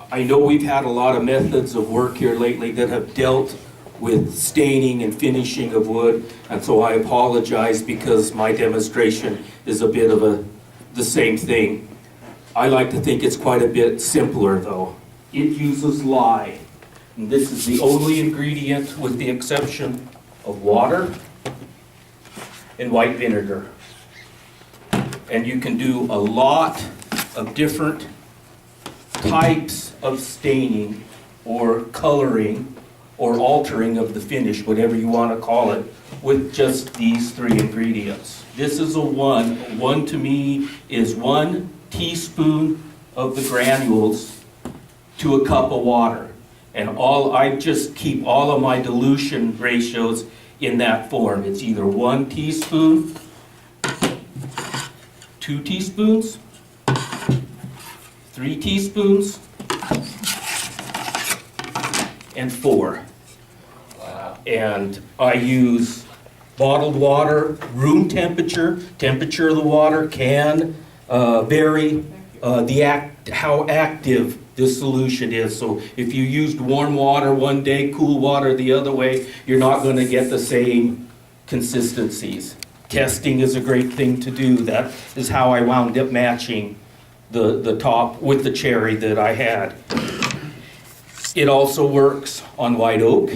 I know we've had a lot of methods of work here lately that have dealt with staining and finishing of wood, and so I apologize because my demonstration is a bit of the same thing. I like to think it's quite a bit simpler though. It uses lye, and this is the only ingredient with the exception of water and white vinegar. And you can do a lot of different types of staining or coloring or altering of the finish, whatever you want to call it, with just these three ingredients. This is a one. One to me is 1 teaspoon of the granules to a cup of water. And I just keep all of my dilution ratios in that form. It's either 1 teaspoon, 2 teaspoons, 3 teaspoons, and 4. Wow. And I use bottled water, room temperature. Temperature of the water can vary how active this solution is. So if you used warm water one day, cool water the other way, you're not going to get the same consistencies. Testing is a great thing to do. That is how I wound up matching the top with the cherry that I had. It also works on white oak.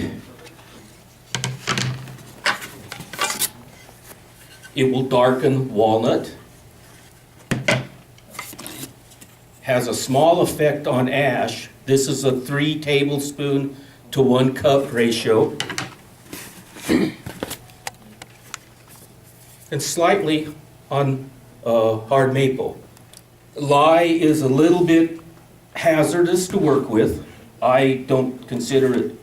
It will darken walnut. Has a small effect on ash. This is a 3 tablespoon to 1 cup ratio. And slightly on hard maple. Lye is a little bit hazardous to work with. I don't consider it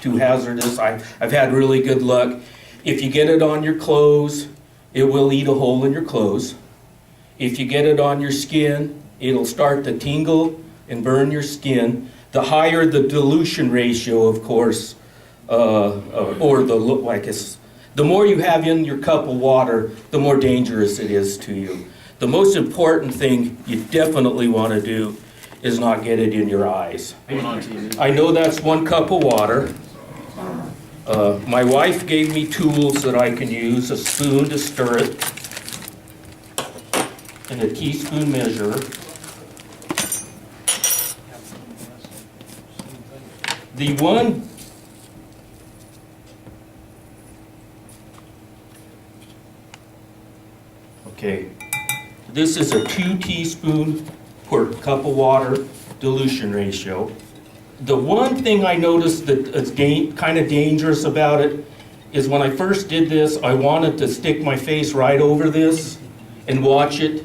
too hazardous. I've had really good luck. If you get it on your clothes, it will eat a hole in your clothes. If you get it on your skin, it'll start to tingle and burn your skin. The higher the dilution ratio, of course, the more you have in your cup of water, the more dangerous it is to you. The most important thing you definitely want to do is not get it in your eyes. I know that's 1 cup of water. My wife gave me tools that I can use, a spoon to stir it, and a teaspoon measure. The one Okay, this is a 2 teaspoon per cup of water dilution ratio. The one thing I noticed that is kind of dangerous about it is when I first did this, I wanted to stick my face right over this and watch it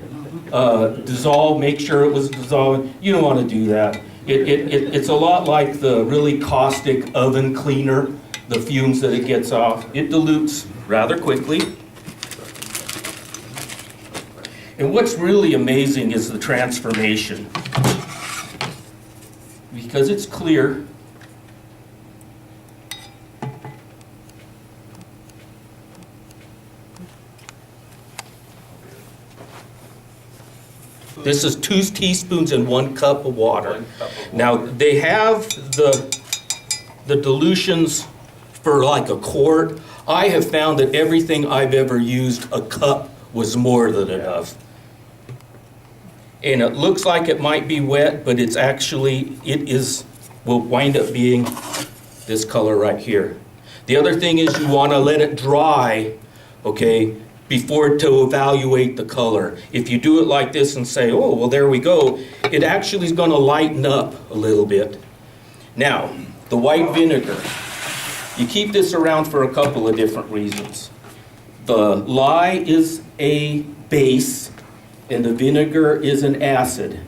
dissolve, make sure it was dissolving. You don't want to do that. It's a lot like the really caustic oven cleaner, the fumes that it gets off. It dilutes rather quickly. And what's really amazing is the transformation. Because it's clear, this is 2 teaspoons and 1 cup of water. Now they have the dilutions for like a quart. I have found that everything I've ever used, a cup was more than enough. And it looks like it might be wet, but it's actually, will wind up being this color right here. The other thing is you want to let it dry, okay, before to evaluate the color. If you do it like this and say, oh, well, there we go, it actually is going to lighten up a little bit. Now, the white vinegar. You keep this around for a couple of different reasons. The lye is a base, and the vinegar is an acid.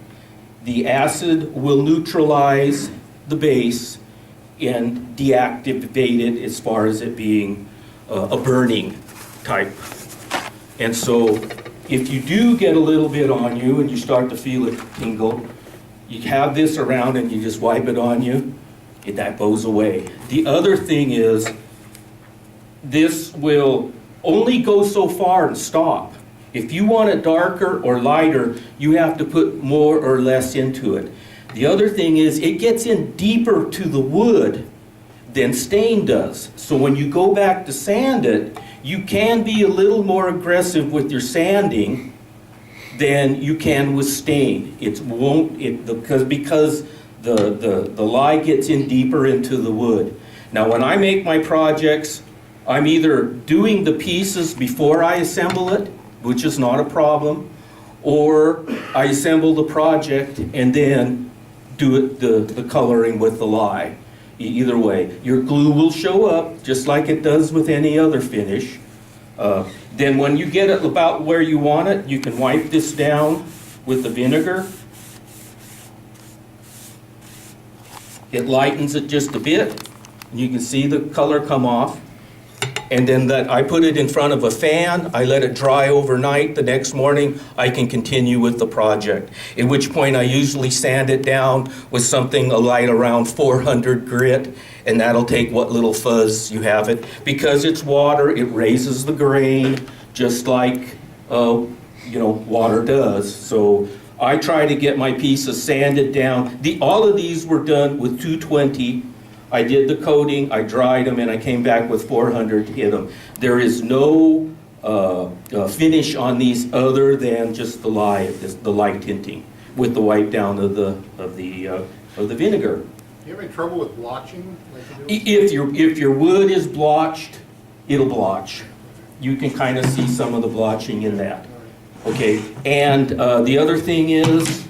The acid will neutralize the base and deactivate it as far as it being a burning type. And so if you do get a little bit on you and you start to feel it tingle, you have this around and you just wipe it on you, that goes away. The other thing is this will only go so far and stop. If you want it darker or lighter, you have to put more or less into it. The other thing is it gets in deeper to the wood than stain does. So when you go back to sand it, you can be a little more aggressive with your sanding than you can with stain. Because the lye gets in deeper into the wood. Now when I make my projects, I'm either doing the pieces before I assemble it, which is not a problem, or I assemble the project and then do the coloring with the lye. Either way, your glue will show up just like it does with any other finish. Then when you get it about where you want it, you can wipe this down with the vinegar. It lightens it just a bit. You can see the color come off. And then I put it in front of a fan, I let it dry overnight. The next morning, I can continue with the project. At which point I usually sand it down with something light around 400 grit, and that'll take what little fuzz you have it. Because it's water, it raises the grain, just like water does. So I try to get my pieces sanded down. All of these were done with 220. I did the coating, I dried them, and I came back with 400 to hit them. There is no finish on these other than just the lye tinting with the wipe down of the vinegar. Do you have any trouble with blotching? If your wood is blotched, it'll blotch. You can kind of see some of the blotching in that. Okay, and the other thing is,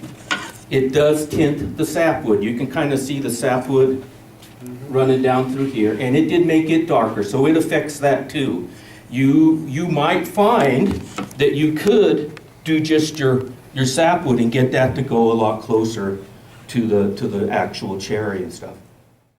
it does tint the sapwood. You can kind of see the sapwood running down through here, and it did make it darker, so it affects that too. You might find that you could do just your sapwood and get that to go a lot closer to the actual cherry and stuff.